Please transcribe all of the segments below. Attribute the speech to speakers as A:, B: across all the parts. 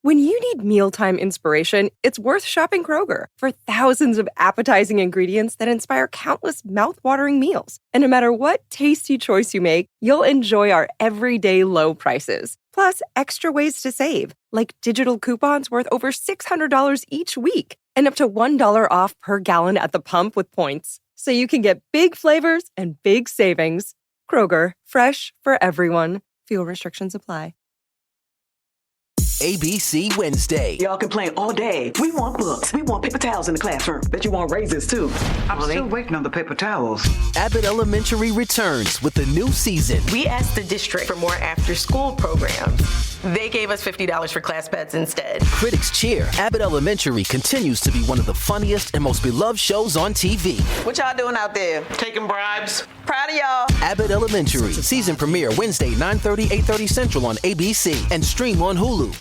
A: When you need mealtime inspiration, it's worth shopping Kroger for thousands of appetizing ingredients that inspire countless mouthwatering meals. And no matter what tasty choice you make, you'll enjoy our everyday low prices. Plus, extra ways to save, like digital coupons worth over $600 each week and up to $1 off per gallon at the pump with points. So you can get big flavors and big savings. Kroger, fresh for everyone. Fuel restrictions apply.
B: ABC Wednesday.
C: Y'all complain all day. We want books. We want paper towels in the classroom. Bet you want raises, too.
D: I'm still waiting on the paper towels.
B: Abbott Elementary returns with a new season.
E: We asked the district for more after-school programs. They gave us $50 for class pets instead.
B: Critics cheer. Abbott Elementary continues to be one of the funniest and most beloved shows on TV.
E: What y'all doing out there?
F: Taking bribes.
E: Proud of y'all.
B: Abbott Elementary. Season premiere Wednesday, 9:30, 8:30 Central on ABC and stream on Hulu.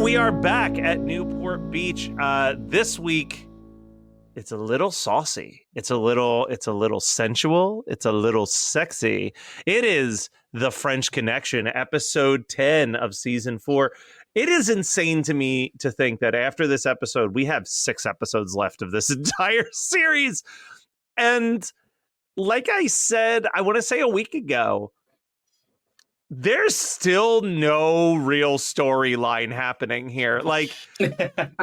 G: We are back at Newport Beach. This week, it's a little saucy. It's a little sensual. It's a little sexy. It is The French Connection, episode 10 of season 4. It is insane to me to think that after this episode, we have 6 episodes left of this entire series. And like I said, I want to say a week ago, there's still no real storyline happening here. I feel
H: they're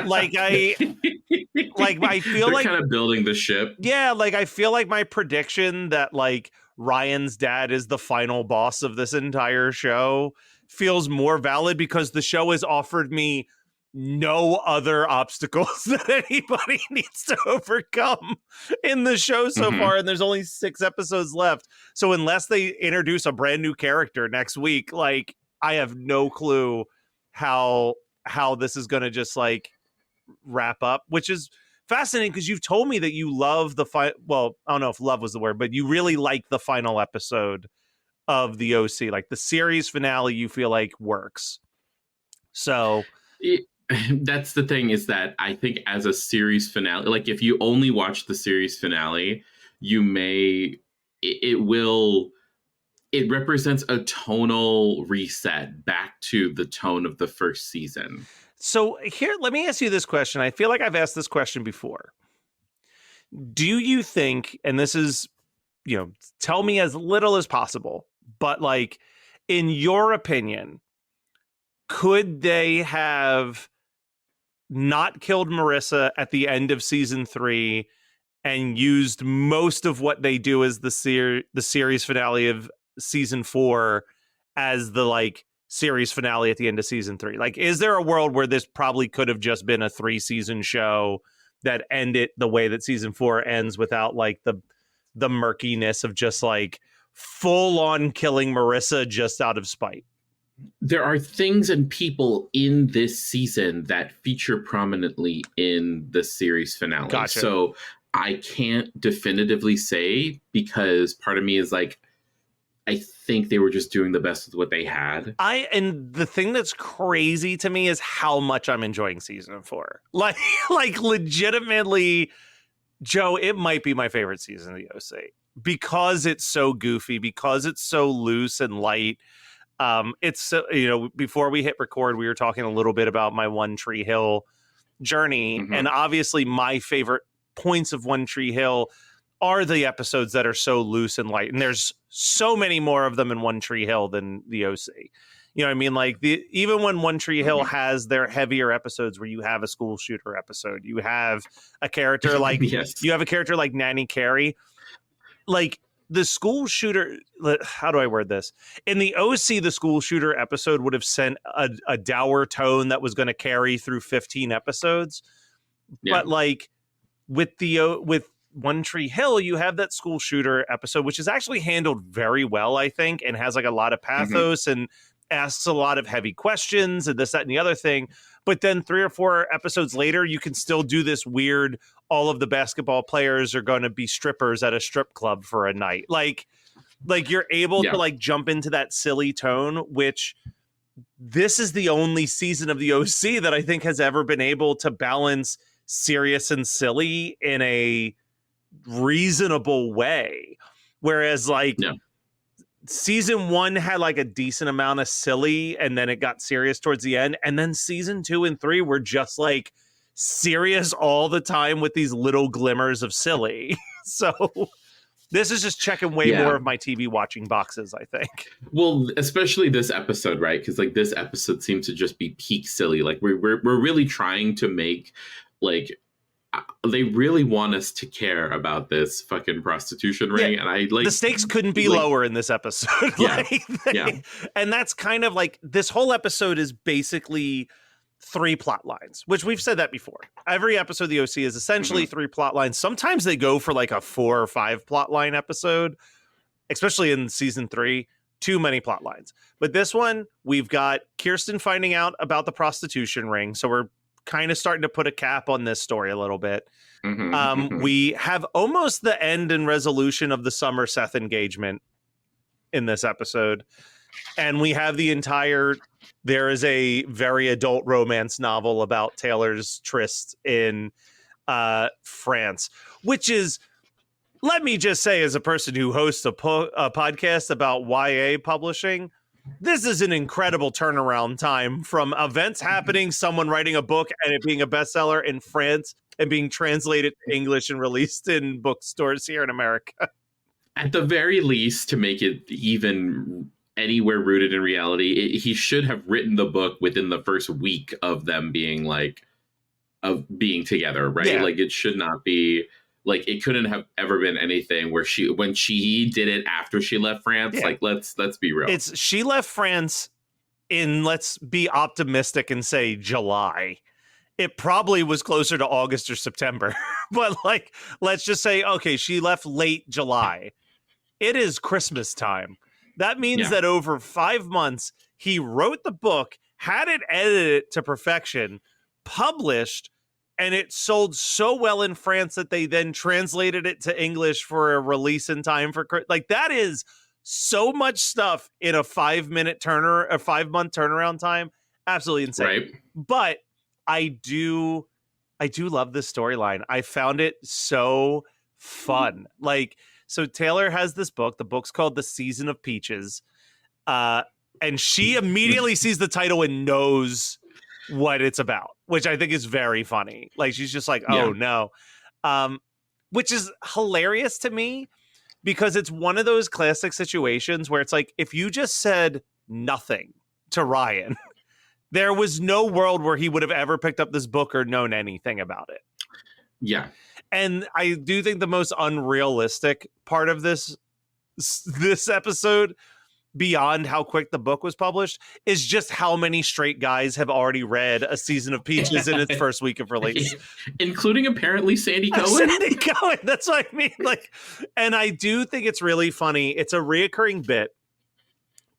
G: like
H: kind of building the ship.
G: Yeah, I feel like my prediction that Ryan's dad is the final boss of this entire show feels more valid because the show has offered me no other obstacles that anybody needs to overcome in the show so far, and there's only 6 episodes left. So unless they introduce a brand new character next week, I have no clue how this is going to just wrap up, which is fascinating because you've told me that you love well, I don't know if love was the word, but you really like the final episode of the OC, the series finale. You feel like works. So
H: that's the thing, is that I think as a series finale, if you only watch the series finale, it represents a tonal reset back to the tone of the first season.
G: So here, let me ask you this question. I feel like I've asked this question before. Do you think, and this is, tell me as little as possible, but in your opinion, could they have not killed Marissa at the end of season 3 and used most of what they do as the series finale of season 4 as the series finale at the end of season 3? Is there a world where this probably could have just been a 3-season show that ended the way that season 4 ends without the murkiness of just full on killing Marissa just out of spite?
H: There are things and people in this season that feature prominently in the series finale.
G: Gotcha.
H: So I can't definitively say, because part of me is I think they were just doing the best with what they had.
G: And the thing that's crazy to me is how much I'm enjoying season 4. Legitimately, Joe, it might be my favorite season of the OC because it's so goofy, because it's so loose and light. It's, before we hit record, we were talking a little bit about my One Tree Hill journey. And obviously my favorite points of One Tree Hill are the episodes that are so loose and light. And there's so many more of them in One Tree Hill than the OC. You know what I mean? Even when One Tree Hill has their heavier episodes where you have a school shooter episode, you have a character you have a character like Nanny Carey. The school shooter, how do I word this? In the OC, the school shooter episode would have sent a dour tone that was going to carry through 15 episodes. Yeah. But with One Tree Hill, you have that school shooter episode, which is actually handled very well, I think, and has a lot of pathos and asks a lot of heavy questions and this, that, and the other thing. But then 3 or 4 episodes later, you can still do this weird, all of the basketball players are going to be strippers at a strip club for a night. Like you're able to like jump into that silly tone, which this is the only season of the OC that I think has ever been able to balance serious and silly in a reasonable way. Whereas like season 1 had like a decent amount of silly and then it got serious towards the end. And then season 2 and 3 were just like serious all the time with these little glimmers of silly. So this is just checking way more of my TV watching boxes, I think.
H: Well, especially this episode, right? Because like this episode seems to just be peak silly. Like we're really trying to make like they really want us to care about this fucking prostitution ring, and I like
G: the stakes couldn't be lower in this episode. And that's kind of like this whole episode is basically 3 plot lines, which we've said that before. Every episode of the OC is essentially 3 plot lines. Sometimes they go for like a 4 or 5 plot line episode, especially in season 3. Too many plot lines. But this one, we've got Kirsten finding out about the prostitution ring. So we're kind of starting to put a cap on this story a little bit. We have almost the end and resolution of the Summer Seth engagement in this episode. And we have there is a very adult romance novel about Taylor's tryst in France, which is, let me just say, as a person who hosts a podcast about YA publishing, this is an incredible turnaround time from events happening, someone writing a book and it being a bestseller in France and being translated to English and released in bookstores here in America.
H: At the very least, to make it even anywhere rooted in reality, he should have written the book within the first week of them being being together, right?
G: Yeah.
H: Like it should not be like, it couldn't have ever been anything where when she did it after she left France. Like let's be real.
G: She left France in, let's be optimistic and say July. It probably was closer to August or September, but like, let's just say, okay, she left late July. It is Christmas time. That means that over 5 months, he wrote the book, had it edited to perfection, published, and it sold so well in France that they then translated it to English for a release in time for, like, that is so much stuff in a 5-month turnaround time. Absolutely insane.
H: Right.
G: But I do love this storyline. I found it so fun. Like, so Taylor has this book. The book's called The Season of Peaches. And she immediately sees the title and knows what it's about, which I think is very funny. Like, she's just like, oh no. Which is hilarious to me because it's one of those classic situations where it's like, if you just said nothing to Ryan, there was no world where he would have ever picked up this book or known anything about it.
H: Yeah.
G: And I do think the most unrealistic part of this episode, beyond how quick the book was published, is just how many straight guys have already read A Season of Peaches in its first week of release.
H: Including apparently Sandy Cohen.
G: Sandy Cohen, that's what I mean. Like, and I do think it's really funny. It's a reoccurring bit.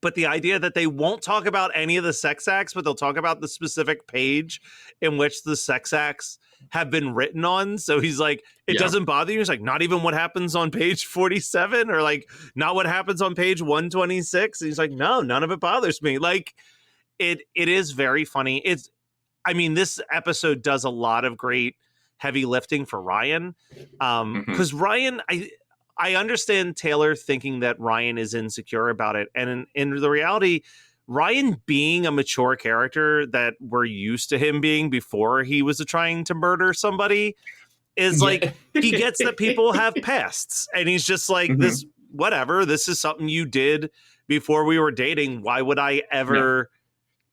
G: But the idea that they won't talk about any of the sex acts, but they'll talk about the specific page in which the sex acts have been written on. So he's like, it doesn't bother you. He's like, not even what happens on page 47 or like not what happens on page 126. And he's like, no, none of it bothers me. Like it is very funny. This episode does a lot of great heavy lifting for Ryan. Because Ryan, I understand Taylor thinking that Ryan is insecure about it. And in the reality, Ryan being a mature character that we're used to him being before he was trying to murder somebody is like, he gets that people have pasts. And he's just like, this, whatever, this is something you did before we were dating. Why would I ever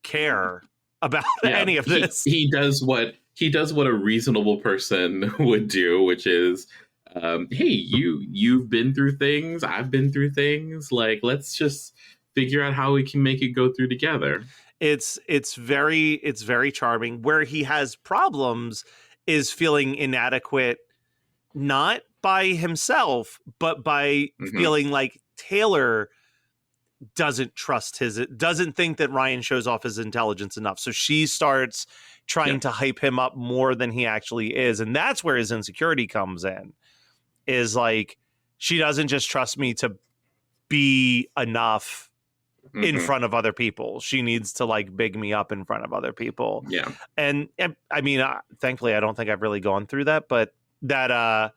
G: care about any of this?
H: He does what a reasonable person would do, which is, hey, you've been through things, I've been through things, like let's just figure out how we can make it go through together.
G: It's very charming. Where he has problems is feeling inadequate, not by himself, but by feeling like Taylor doesn't think that Ryan shows off his intelligence enough. So she starts trying to hype him up more than he actually is. And that's where his insecurity comes in, is like, she doesn't just trust me to be enough in front of other people. She needs to like big me up in front of other people.
H: Yeah.
G: And I mean, thankfully, I don't think I've really gone through that, but that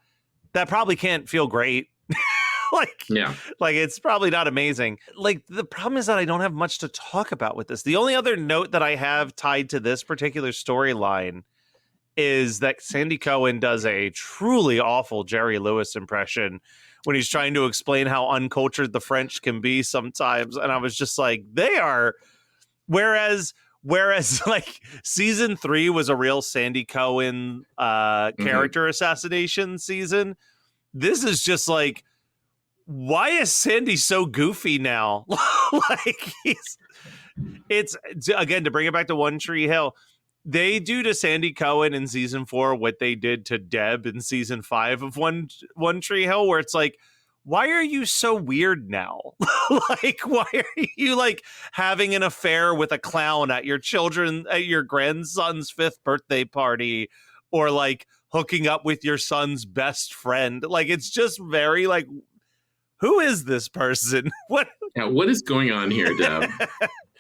G: probably can't feel great. Like it's probably not amazing. Like, the problem is that I don't have much to talk about with this. The only other note that I have tied to this particular storyline is that Sandy Cohen does a truly awful Jerry Lewis impression when he's trying to explain how uncultured the French can be sometimes. And I was just like, they are, whereas like season 3 was a real Sandy Cohen character assassination season. This is just like, why is Sandy so goofy now? Like, it's again, to bring it back to One Tree Hill, they do to Sandy Cohen in season 4 what they did to Deb in season 5 of One Tree Hill, where it's like, why are you so weird now? Like, why are you like having an affair with a clown at your grandson's 5th birthday party, or like hooking up with your son's best friend? Like, it's just very like, who is this person? What
H: is going on here, Deb?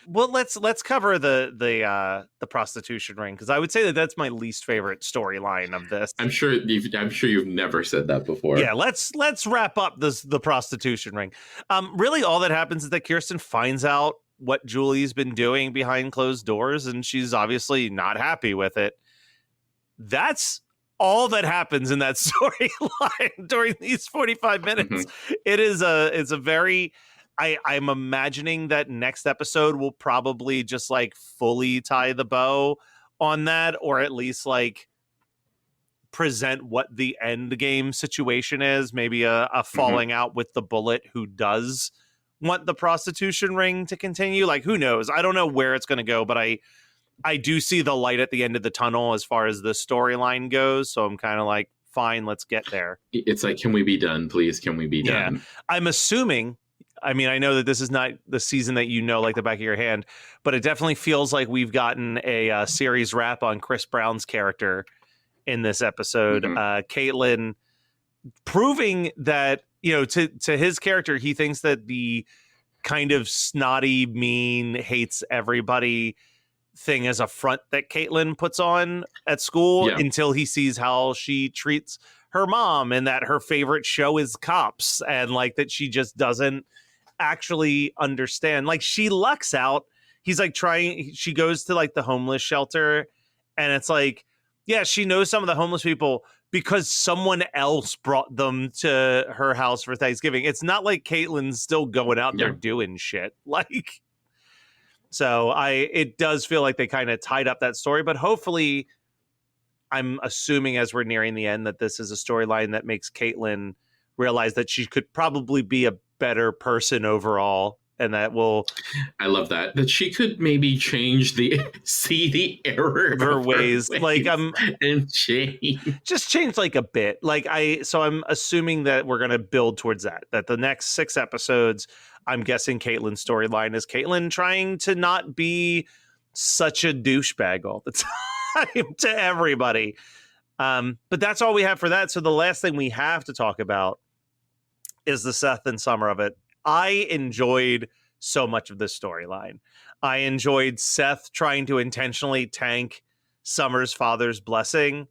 G: Well, let's cover the prostitution ring, because I would say that that's my least favorite storyline of this.
H: I'm sure you've never said that before.
G: Yeah, let's wrap up the prostitution ring. Really, all that happens is that Kirsten finds out what Julie's been doing behind closed doors, and she's obviously not happy with it. That's all that happens in that storyline during these 45 minutes. It's a very, I'm imagining that next episode will probably just like fully tie the bow on that, or at least like present what the end game situation is. Maybe a falling out with the Bullet, who does want the prostitution ring to continue. Like, who knows? I don't know where it's going to go, but I do see the light at the end of the tunnel as far as the storyline goes. So I'm kind of like, fine, let's get there.
H: It's like, can we be done, please? Can we be done?
G: I'm assuming, I mean, I know that this is not the season that you know like the back of your hand, but it definitely feels like we've gotten a series wrap on Chris Brown's character in this episode. Caitlin proving that, you know, to his character, he thinks that the kind of snotty, mean, hates everybody thing as a front that Caitlin puts on at school until he sees how she treats her mom, and that her favorite show is Cops, and like that she just doesn't actually understand. Like, she lucks out. He's like she goes to like the homeless shelter, and it's like, yeah, she knows some of the homeless people because someone else brought them to her house for Thanksgiving. It's not like Caitlin's still going out there doing shit. Like, so it does feel like they kind of tied up that story, but hopefully, I'm assuming as we're nearing the end that this is a storyline that makes Caitlin realize that she could probably be a better person overall, and that will.
H: I love that she could maybe change see the error of
G: her ways. Like,
H: and
G: change like a bit. Like, so I'm assuming that we're going to build towards that the next 6 episodes, I'm guessing Caitlin's storyline is Caitlin trying to not be such a douchebag all the time to everybody. But that's all we have for that. So the last thing we have to talk about is the Seth and Summer of it. I enjoyed so much of this storyline. I enjoyed Seth trying to intentionally tank Summer's father's blessing,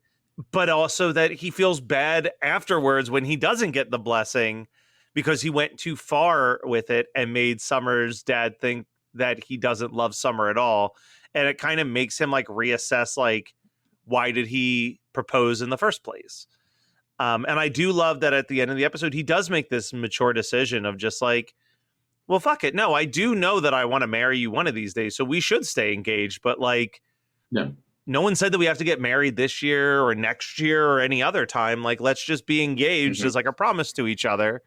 G: but also that he feels bad afterwards when he doesn't get the blessing, because he went too far with it and made Summer's dad think that he doesn't love Summer at all. And it kind of makes him like reassess, like, why did he propose in the first place? And I do love that at the end of the episode, he does make this mature decision of just like, well, fuck it. No, I do know that I want to marry you one of these days, so we should stay engaged. But like, no one said that we have to get married this year or next year or any other time. Like, let's just be engaged as like a promise to each other.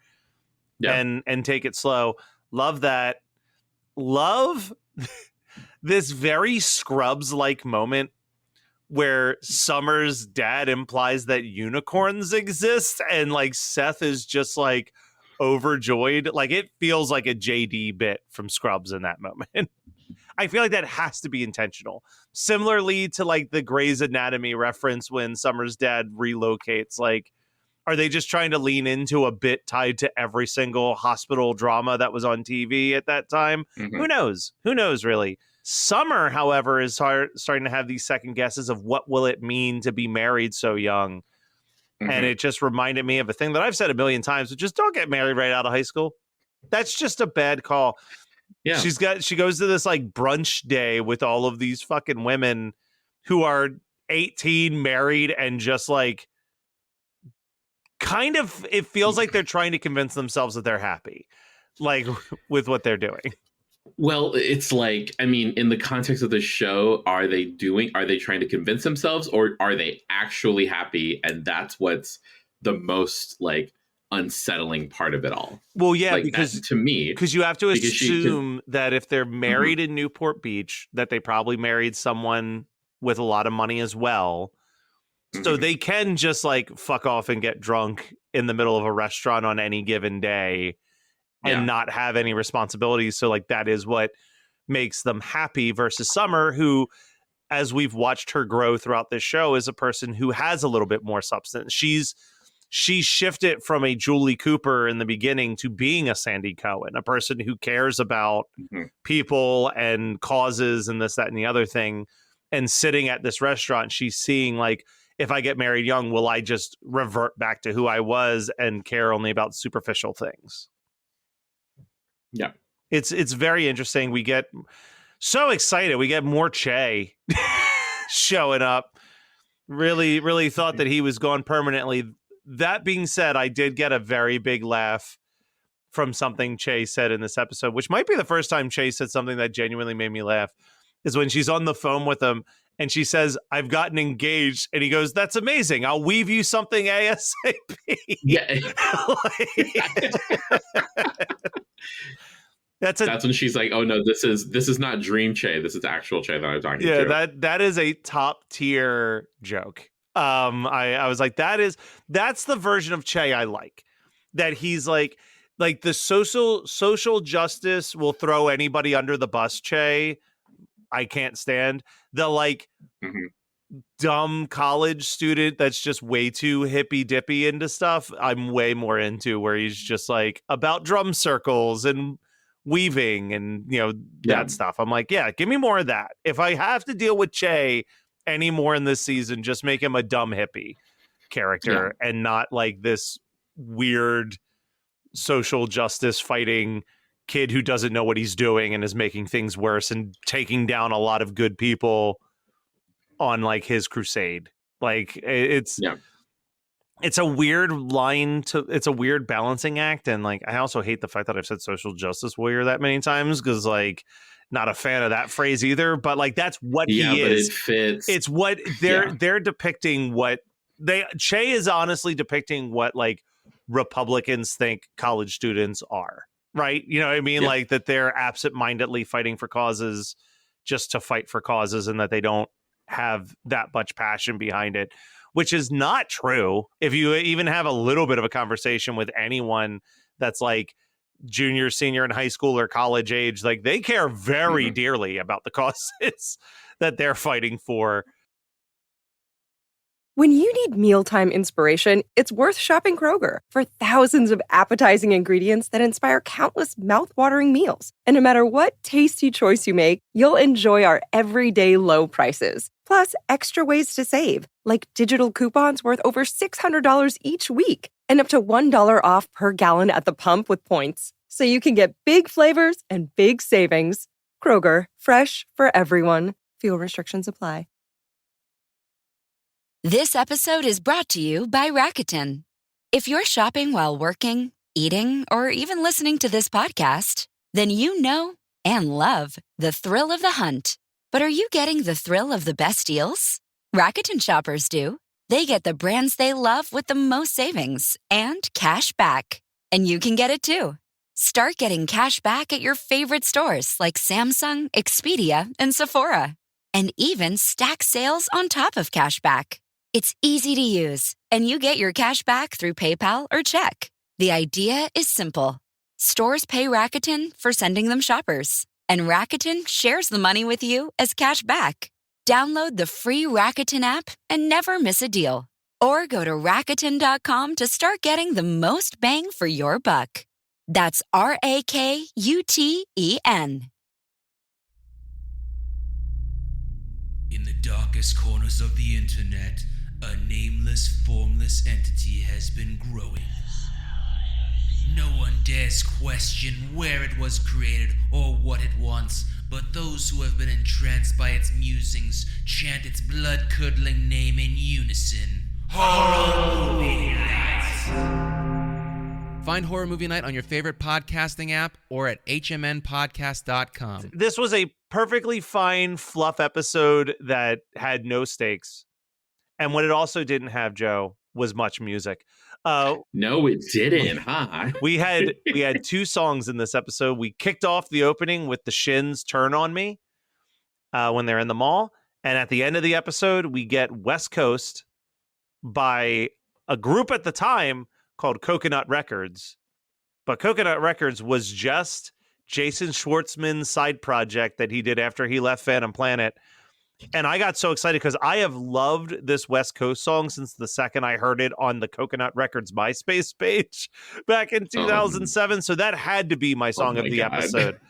G: And take it slow. Love that. Love this very Scrubs-like moment where Summer's dad implies that unicorns exist, and like Seth is just like, overjoyed. Like it feels like a JD bit from Scrubs in that moment. I feel like that has to be intentional. Similarly to like the Grey's Anatomy reference when Summer's dad relocates, like, are they just trying to lean into a bit tied to every single hospital drama that was on TV at that time?
H: Mm-hmm.
G: Who knows? Who knows, really? Summer, however, is starting to have these second guesses of what will it mean to be married so young.
H: Mm-hmm.
G: And it just reminded me of a thing that I've said a million times, which is don't get married right out of high school. That's just a bad call.
H: Yeah.
G: She goes to this like brunch day with all of these fucking women who are 18, married, and just like kind of, it feels like they're trying to convince themselves that they're happy, like with what they're doing.
H: Well, it's like, I mean, in the context of the show, are they trying to convince themselves, or are they actually happy? And that's what's the most like unsettling part of it all.
G: Well, yeah,
H: like,
G: because
H: to me,
G: because you have to assume that if they're married in Newport Beach, that they probably married someone with a lot of money as well. So they can just like fuck off and get drunk in the middle of a restaurant on any given day and not have any responsibilities. So like that is what makes them happy versus Summer, who, as we've watched her grow throughout this show, is a person who has a little bit more substance. She shifted from a Julie Cooper in the beginning to being a Sandy Cohen, a person who cares about people and causes and this, that, and the other thing. And sitting at this restaurant, she's seeing like, if I get married young, will I just revert back to who I was and care only about superficial things?
H: Yeah.
G: It's very interesting. We get so excited. We get more Che showing up. Really, really thought that he was gone permanently. That being said, I did get a very big laugh from something Che said in this episode, which might be the first time Che said something that genuinely made me laugh, is when she's on the phone with him and she says, "I've gotten engaged." And he goes, "That's amazing. I'll weave you something ASAP."
H: Yeah.
G: That's
H: when she's like, "Oh no, this is not dream Che. This is actual Che that I'm talking to."
G: Yeah, that is a top tier joke. I was like, that's the version of Che I like. That he's like the social justice will throw anybody under the bus Che I can't stand. The like dumb college student that's just way too hippy dippy into stuff, I'm way more into, where he's just like about drum circles and weaving and that stuff. I'm like, yeah, give me more of that. If I have to deal with Che any more in this season, just make him a dumb hippie character and not like this weird social justice fighting kid who doesn't know what he's doing and is making things worse and taking down a lot of good people on like his crusade. Like it's a weird it's a weird balancing act. And like, I also hate the fact that I've said social justice warrior that many times, because like, not a fan of that phrase either, but like, that's what he is.
H: But it fits.
G: It's what they're depicting. Che is honestly depicting what like Republicans think college students are. Right. You know what I mean? Like that they're absent-mindedly fighting for causes just to fight for causes, and that they don't have that much passion behind it, which is not true. If you even have a little bit of a conversation with anyone that's like junior, senior in high school or college age, like they care very dearly about the causes that they're fighting for.
A: When you need mealtime inspiration, it's worth shopping Kroger for thousands of appetizing ingredients that inspire countless mouthwatering meals. And no matter what tasty choice you make, you'll enjoy our everyday low prices. Plus, extra ways to save, like digital coupons worth over $600 each week and up to $1 off per gallon at the pump with points. So you can get big flavors and big savings. Kroger, fresh for everyone. Fuel restrictions apply.
F: This episode is brought to you by Rakuten. If you're shopping while working, eating, or even listening to this podcast, then you know and love the thrill of the hunt. But are you getting the thrill of the best deals? Rakuten shoppers do. They get the brands they love with the most savings and cash back. And you can get it too. Start getting cash back at your favorite stores like Samsung, Expedia, and Sephora. And even stack sales on top of cash back. It's easy to use, and you get your cash back through PayPal or check. The idea is simple. Stores pay Rakuten for sending them shoppers, and Rakuten shares the money with you as cash back. Download the free Rakuten app and never miss a deal. Or go to Rakuten.com to start getting the most bang for your buck. That's Rakuten.
I: In the darkest corners of the internet, a nameless, formless entity has been growing. No one dares question where it was created or what it wants, but those who have been entranced by its musings chant its blood-curdling name in unison. Horror Movie Night!
J: Find Horror Movie Night on your favorite podcasting app or at hmnpodcast.com.
G: This was a perfectly fine fluff episode that had no stakes. And what it also didn't have, Joe, was much music.
H: No, it didn't, huh?
G: We had 2 songs in this episode. We kicked off the opening with the Shins' Turn on Me when they're in the mall. And at the end of the episode, we get West Coast by a group at the time called Coconut Records. But Coconut Records was just Jason Schwartzman's side project that he did after he left Phantom Planet. And I got so excited because I have loved this West Coast song since the second I heard it on the Coconut Records MySpace page back in 2007. So that had to be my song of the episode.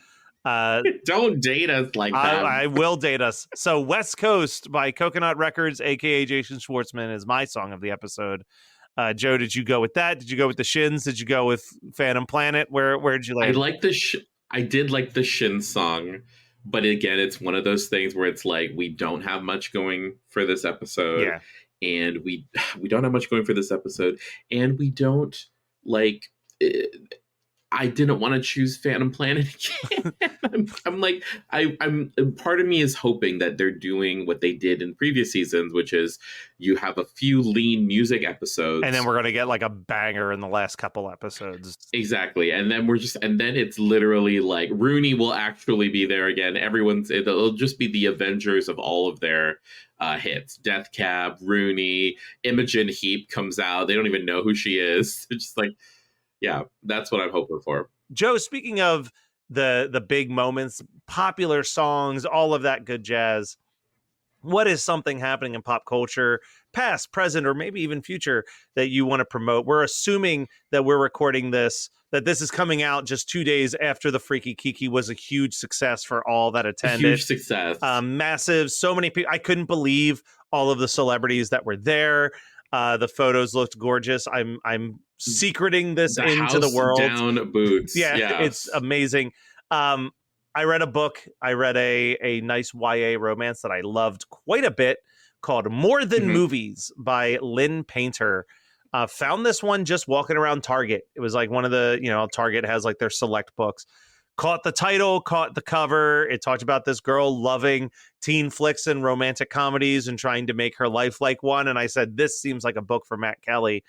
H: Don't date us like that.
G: I will date us. So West Coast by Coconut Records, aka Jason Schwartzman, is my song of the episode. Joe, did you go with that? Did you go with the Shins? Did you go with Phantom Planet? Where did you land?
H: I did like the Shins song. But again, it's one of those things where it's like, we don't have much going for this episode.
G: Yeah.
H: And we don't have much going for this episode. And we don't, like, I didn't want to choose Phantom Planet again. I'm part of me is hoping that they're doing what they did in previous seasons, which is you have a few lean music episodes.
G: And then we're going to get like a banger in the last couple episodes.
H: Exactly. And then then it's literally like Rooney will actually be there again. It'll just be the Avengers of all of their hits. Death Cab, Rooney, Imogen Heap comes out. They don't even know who she is. It's just like, yeah, that's what I'm hoping for.
G: Joe, speaking of the big moments, popular songs, all of that good jazz, what is something happening in pop culture, past, present, or maybe even future, that you want to promote? We're assuming that we're recording this, that this is coming out just 2 days after the Freaky Kiki was a huge success for all that attended.
H: Huge success.
G: Massive. So many people. I couldn't believe all of the celebrities that were there. The photos looked gorgeous. I'm secreting this into the world.
H: Down boots.
G: Yeah, it's amazing. I read a book. I read a nice YA romance that I loved quite a bit called More Than Movies by Lynn Painter. Found this one just walking around Target. It was like one of the, Target has like their select books. Caught the title, caught the cover. It talked about this girl loving teen flicks and romantic comedies and trying to make her life like one. And I said, this seems like a book for Matt Kelly.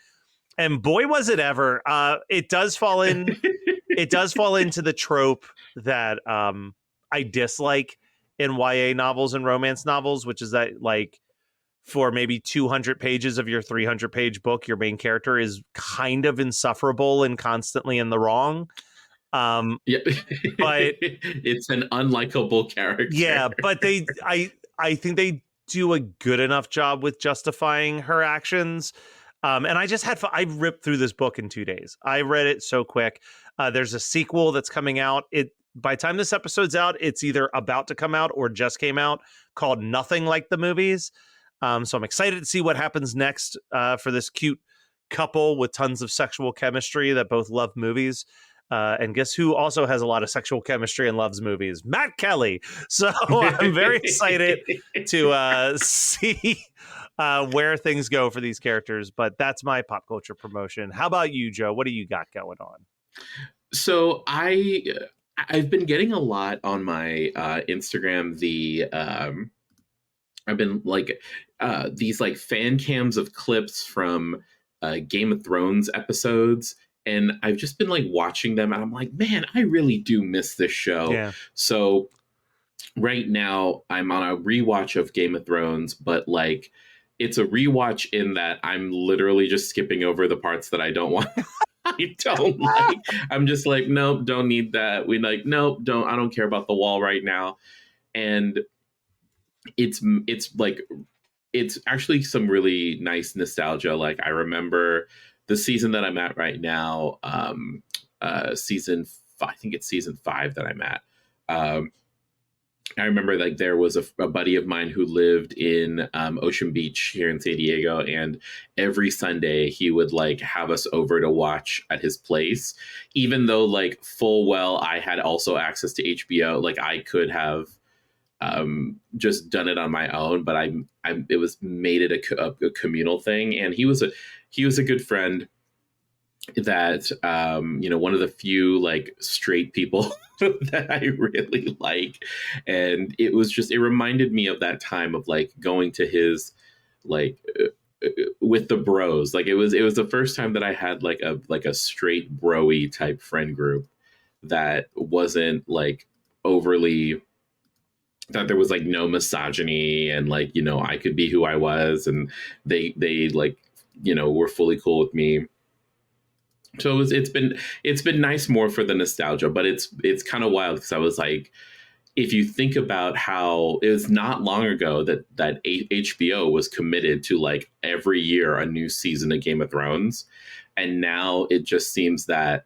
G: And boy, was it ever. It does fall in. It does fall into the trope that I dislike in YA novels and romance novels, which is that like for maybe 200 pages of your 300-page book, your main character is kind of insufferable and constantly in the wrong.
H: Yeah,
G: but
H: it's an unlikable character.
G: Yeah, but I think they do a good enough job with justifying her actions. And I just had fun. I ripped through this book in 2 days. I read it so quick. There's a sequel that's coming out. By the time this episode's out, it's either about to come out or just came out, called Nothing Like the Movies. So I'm excited to see what happens next for this cute couple with tons of sexual chemistry that both love movies. And guess who also has a lot of sexual chemistry and loves movies? Matt Kelly. So I'm very excited to see where things go for these characters. But that's my pop culture promotion. How about you, Joe? What do you got going on?
H: So I've been getting a lot on my Instagram. I've been like these like fan cams of clips from Game of Thrones episodes. And I've just been like watching them and I'm like, man, I really do miss this show.
G: Yeah.
H: So right now I'm on a rewatch of Game of Thrones, but like it's a rewatch in that I'm literally just skipping over the parts that I don't want I don't like. I'm just like, nope, don't need that. We like, nope, don't. I don't care about the wall right now. And it's like, it's actually some really nice nostalgia. Like I remember the season that I'm at right now, I think it's season 5 that I'm at. I remember like there was a buddy of mine who lived in Ocean Beach here in San Diego, and every Sunday he would like have us over to watch at his place, even though like full well I had also access to HBO. Like I could have just done it on my own, but it was made it a communal thing. And he was a good friend that one of the few like straight people that I really like. And it reminded me of that time of like going to his like with the bros. Like it was the first time that I had like a straight bro-y type friend group that wasn't like overly, that there was like no misogyny, and like, I could be who I was, and they like, were fully cool with me. So it's been nice more for the nostalgia, but it's kind of wild because I was like, if you think about how it was not long ago that HBO was committed to like every year a new season of Game of Thrones, and now it just seems that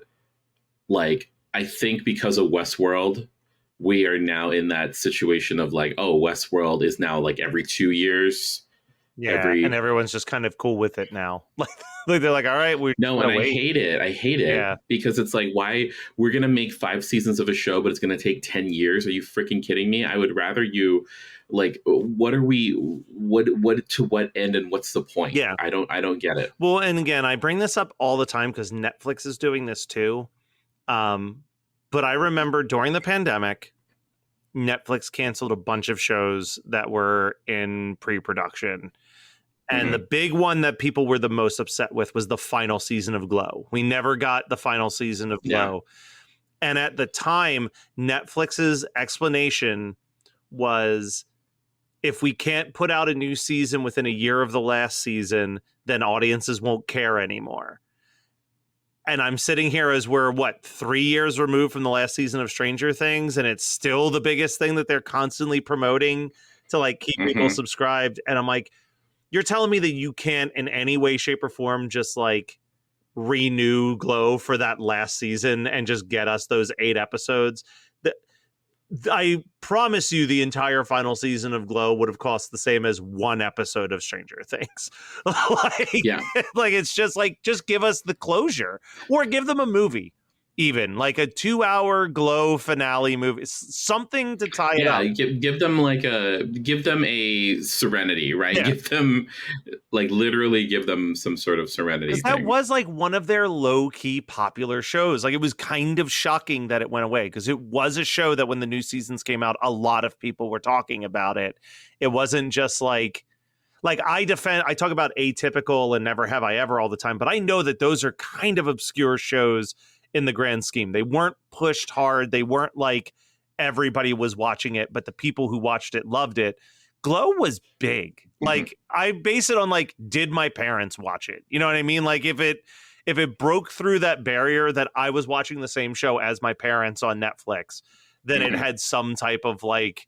H: like, I think because of Westworld, we are now in that situation of like, oh, Westworld is now like every 2 years.
G: Yeah, and everyone's just kind of cool with it now. Like they're like, all right, I
H: hate it. I hate it because it's like, why we're gonna make 5 seasons of a show, but it's gonna take 10 years? Are you freaking kidding me? I would rather you, like, what to what end and what's the point?
G: Yeah,
H: I don't get it.
G: Well, and again, I bring this up all the time because Netflix is doing this too. But I remember during the pandemic, Netflix canceled a bunch of shows that were in pre-production. And the big one that people were the most upset with was the final season of Glow. We never got the final season of Glow. Yeah. And at the time, Netflix's explanation was, if we can't put out a new season within a year of the last season, then audiences won't care anymore. And I'm sitting here as we're, 3 years removed from the last season of Stranger Things, and it's still the biggest thing that they're constantly promoting to like keep people subscribed. And I'm like, you're telling me that you can't in any way, shape, or form just like renew Glow for that last season and just get us those 8 episodes? I promise you the entire final season of Glow would have cost the same as 1 episode of Stranger Things. Like it's just like, just give us the closure, or give them a movie, even like a 2-hour Glow finale movie, something to tie it up.
H: Give them a Serenity, right? Yeah. Give them literally give them some sort of Serenity thing.
G: That was like one of their low-key popular shows. Like it was kind of shocking that it went away, because it was a show that when the new seasons came out, a lot of people were talking about it. It wasn't just like I talk about Atypical and Never Have I Ever all the time, but I know that those are kind of obscure shows in the grand scheme. They weren't pushed hard. They weren't like everybody was watching it, but the people who watched it loved it. Glow was big. Like I base it on like, did my parents watch it? You know what I mean? Like if it broke through that barrier that I was watching the same show as my parents on Netflix, then it had some type of like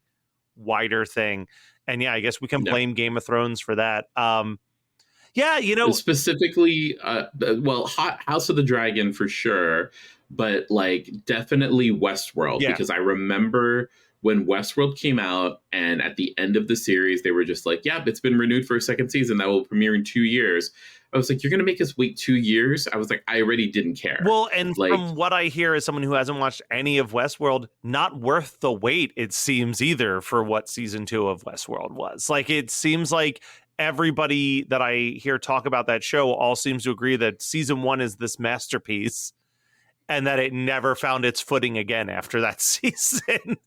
G: wider thing. And yeah, I guess we can blame Game of Thrones for that.
H: Specifically, House of the Dragon for sure, but like definitely Westworld, because I remember when Westworld came out, and at the end of the series, they were just like, "Yeah, it's been renewed for a second season that will premiere in 2 years." I was like, "You're gonna make us wait 2 years?" I was like, I already didn't care.
G: Well, and from what I hear as someone who hasn't watched any of Westworld, not worth the wait, it seems, either, for what season 2 of Westworld was. Like, it seems like everybody that I hear talk about that show all seems to agree that season 1 is this masterpiece, and that it never found its footing again after that season.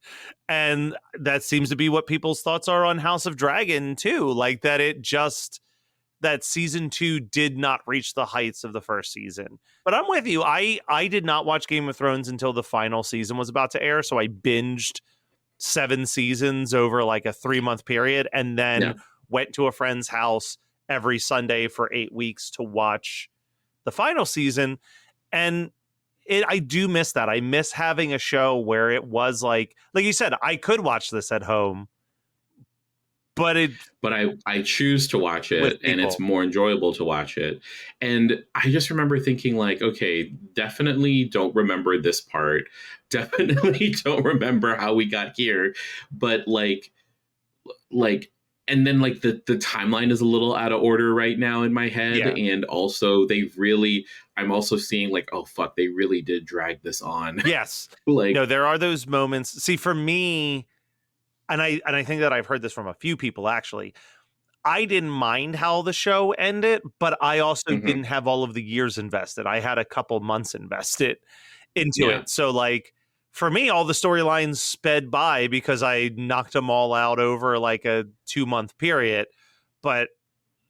G: And that seems to be what people's thoughts are on House of Dragon too. Like that season 2 did not reach the heights of the first season. But I'm with you. I did not watch Game of Thrones until the final season was about to air. So I binged 7 seasons over like a 3-month period, and then went to a friend's house every Sunday for 8 weeks to watch the final season. And I do miss that. I miss having a show where it was like you said, I could watch this at home, but
H: I choose to watch it, and it's more enjoyable to watch it. And I just remember thinking like, okay, definitely don't remember this part. Definitely don't remember how we got here. But like, and then like the timeline is a little out of order right now in my head. Yeah. And also I'm also seeing like, oh fuck, they really did drag this on.
G: Yes.
H: Like,
G: no, there are those moments. See, for me, and I think that I've heard this from a few people actually, I didn't mind how the show ended, but I also didn't have all of the years invested. I had a couple months invested into it. So like, for me, all the storylines sped by because I knocked them all out over like a 2-month period. But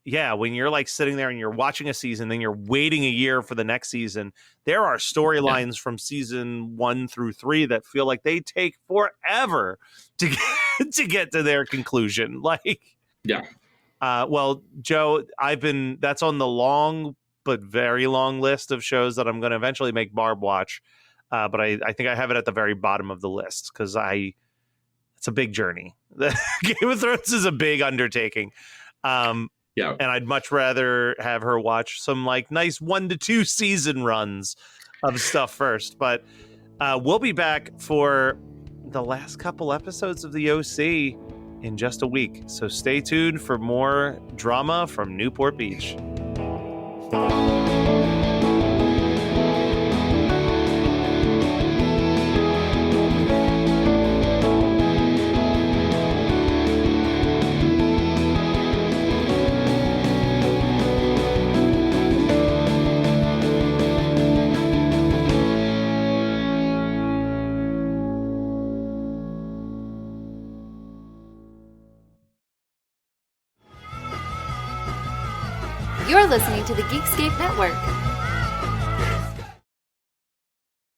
G: yeah, when you're like sitting there and you're watching a season, then you're waiting a year for the next season, there are storylines from season 1 through 3 that feel like they take forever to get to their conclusion. Like, well, Joe, that's on the long but very long list of shows that I'm going to eventually make Barb watch. But I think I have it at the very bottom of the list because it's a big journey. Game of Thrones is a big undertaking. And I'd much rather have her watch some like nice 1 to 2 season runs of stuff first. But we'll be back for the last couple episodes of the OC in just a week. So stay tuned for more drama from Newport Beach.
K: You're listening to the Geekscape Network.